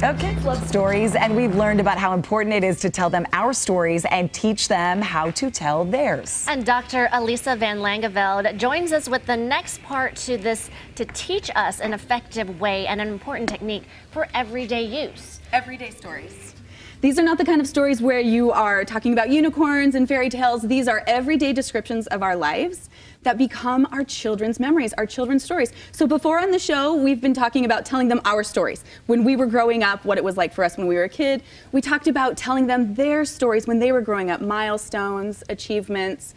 Okay, love stories, and we've learned about how important it is to tell them our stories and teach them how to tell theirs. And Dr. Alisa Van Langeveld joins us with the next part to this to teach us an effective way and an important technique for everyday use. Everyday stories. These are not the kind of stories where you are talking about unicorns and fairy tales. These are everyday descriptions of our lives that become our children's memories, our children's stories. So before on the show, we've been talking about telling them our stories. When we were growing up, what it was like for us when we were a kid. We talked about telling them their stories when they were growing up, milestones, achievements,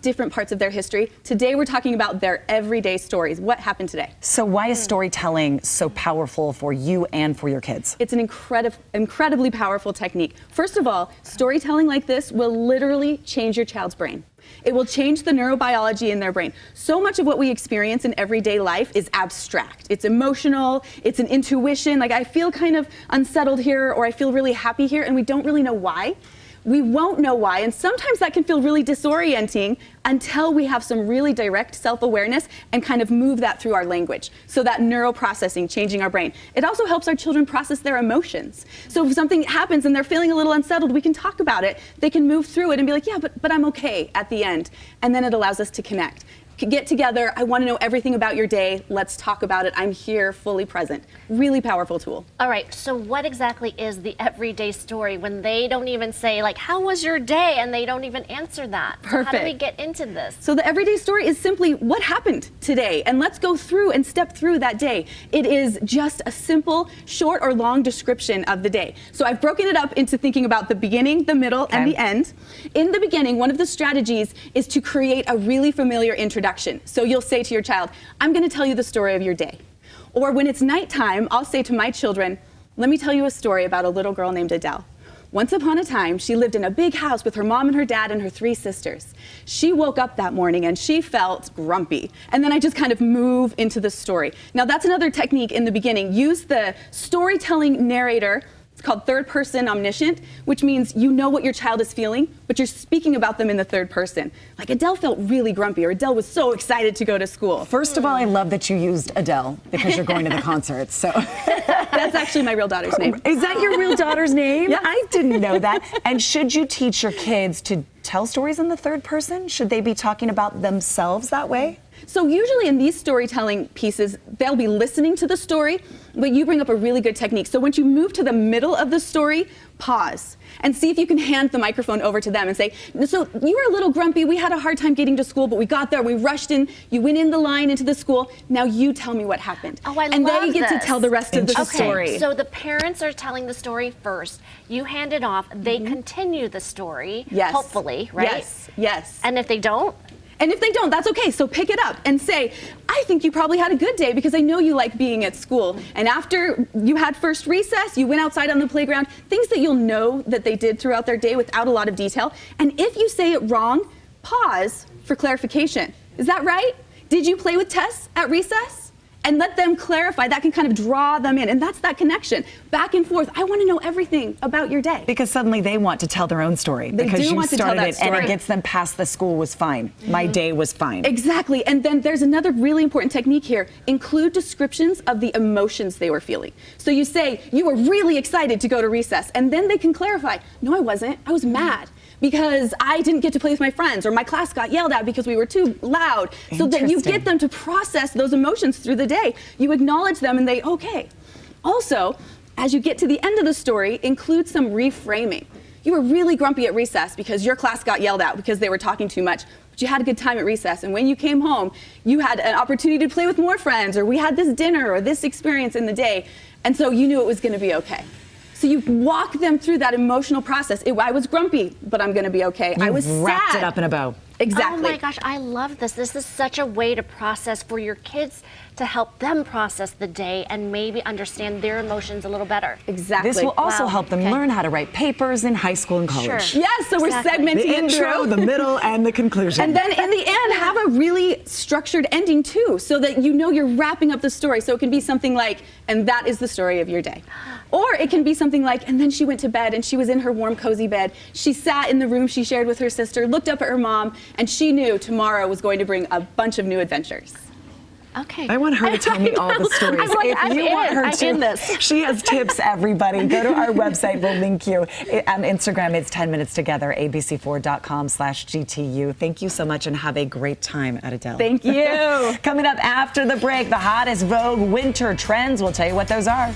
different parts of their history. Today, we're talking about their everyday stories. What happened today? So why is storytelling so powerful for you and for your kids? It's an incredibly powerful technique. First of all, storytelling like this will literally change your child's brain. It will change the neurobiology in their brain. So much of what we experience in everyday life is abstract. It's emotional, it's an intuition, like I feel kind of unsettled here or I feel really happy here and we don't really know why. We won't know why, and sometimes that can feel really disorienting until we have some really direct self-awareness and kind of move that through our language. So that neural processing, changing our brain. It also helps our children process their emotions. So if something happens and they're feeling a little unsettled, we can talk about it. They can move through it and be like, yeah, but I'm okay at the end. And then it allows us to connect. Get together, I want to know everything about your day, let's talk about it, I'm here, fully present. Really powerful tool. All right, so what exactly is the everyday story when they don't even say, like, how was your day? And they don't even answer that. Perfect. So how do we get into this? So the everyday story is simply what happened today, and let's go through and step through that day. It is just a simple, short or long description of the day. So I've broken it up into thinking about the beginning, the middle, and the end. In the beginning, one of the strategies is to create a really familiar introduction. So you'll say to your child, I'm going to tell you the story of your day. Or when it's nighttime, I'll say to my children, let me tell you a story about a little girl named Adele. Once upon a time, she lived in a big house with her mom and her dad and her 3 sisters. She woke up that morning and she felt grumpy. And then I just kind of move into the story. Now that's another technique in the beginning. Use the storytelling narrator. It's called third person omniscient, which means you know what your child is feeling, but you're speaking about them in the third person. Like Adele felt really grumpy, or Adele was so excited to go to school. First of all, I love that you used Adele because you're going to the concert. So that's actually my real daughter's name. Is that your real daughter's name? Yes. I didn't know that. And should you teach your kids to tell stories in the third person? Should they be talking about themselves that way? So usually in these storytelling pieces, they'll be listening to the story, but you bring up a really good technique. So once you move to the middle of the story, pause and see if you can hand the microphone over to them and say, so you were a little grumpy, we had a hard time getting to school, but we got there, we rushed in, you went in the line into the school, now you tell me what happened. Oh, I love And they get this. to tell the rest of the story. So the parents are telling the story first, you hand it off, they continue the story, hopefully, right? Yes, yes. And if they don't? And if they don't, that's okay. So pick it up and say, I think you probably had a good day because I know you like being at school. And after you had first recess, you went outside on the playground, things that you'll know that they did throughout their day without a lot of detail. And if you say it wrong, pause for clarification. Is that right? Did you play with Tess at recess? And let them clarify. That can kind of draw them in. And that's that connection. Back and forth. I want to know everything about your day. Because suddenly they want to tell their own story. They because do you want to tell started that it story. and it gets them past the school was fine. My day was fine. Exactly. And then there's another really important technique here. Include descriptions of the emotions they were feeling. So you say, you were really excited to go to recess. And then they can clarify, no, I wasn't. I was mad because I didn't get to play with my friends, or my class got yelled at because we were too loud. So that you get them to process those emotions through the day. You acknowledge them and they, okay. Also, as you get to the end of the story, include some reframing. You were really grumpy at recess because your class got yelled at because they were talking too much, but you had a good time at recess. And when you came home, you had an opportunity to play with more friends, or we had this dinner or this experience in the day. And so you knew it was going to be okay. So you walk them through that emotional process. I was grumpy, but I'm going to be okay. I was sad. Wrapped it up in a bow. Exactly. Oh my gosh, I love this. This is such a way to process for your kids, to help them process the day and maybe understand their emotions a little better. Exactly. This will also help them learn how to write papers in high school and college. Sure. Yes, so we're segmenting The it intro, through. the middle, and the conclusion. And then in the end, have a really structured ending too, so that you know you're wrapping up the story. So it can be something like, and that is the story of your day. Or it can be something like, and then she went to bed and she was in her warm, cozy bed. She sat in the room she shared with her sister, looked up at her mom, and she knew tomorrow was going to bring a bunch of new adventures. Okay. I want her to tell me all the stories. I'm like, if I'm you in. want her I'm to, in this. she has tips, everybody. Go to our website. We'll link you. On Instagram, it's 10 Minutes Together, abc4.com/GTU. Thank you so much and have a great time at Adele. Thank you. Coming up after the break, the hottest Vogue winter trends. We'll tell you what those are.